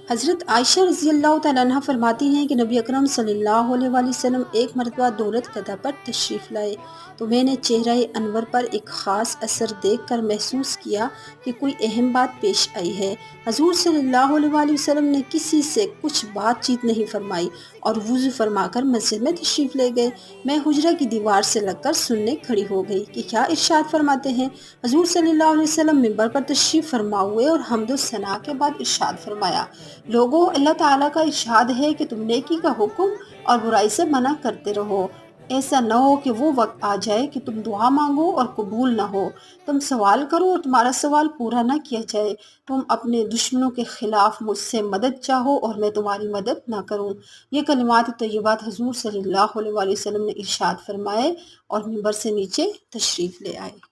حضرت عائشہ رضی اللہ تعالیٰ عنہ فرماتی ہیں کہ نبی اکرم صلی اللہ علیہ وآلہ وسلم ایک مرتبہ دولت قضا پر تشریف لائے تو میں نے چہرہ انور پر ایک خاص اثر دیکھ کر محسوس کیا کہ کوئی اہم بات پیش آئی ہے۔ حضور صلی اللہ علیہ وآلہ وسلم نے کسی سے کچھ بات چیت نہیں فرمائی اور وضو فرما کر مسجد میں تشریف لے گئے۔ میں حجرہ کی دیوار سے لگ کر سننے کھڑی ہو گئی کہ کیا ارشاد فرماتے ہیں۔ حضور صلی اللہ علیہ وسلم منبر پر تشریف فرما ہوئے اور حمد و ثنا کے بعد ارشاد فرمایا، لوگوں، اللہ تعالیٰ کا ارشاد ہے کہ تم نیکی کا حکم اور برائی سے منع کرتے رہو۔ ایسا نہ ہو کہ وہ وقت آ جائے کہ تم دعا مانگو اور قبول نہ ہو، تم سوال کرو اور تمہارا سوال پورا نہ کیا جائے، تم اپنے دشمنوں کے خلاف مجھ سے مدد چاہو اور میں تمہاری مدد نہ کروں۔ یہ کلمات طیبات حضور صلی اللہ علیہ وآلہ وسلم نے ارشاد فرمائے اور منبر سے نیچے تشریف لے آئے۔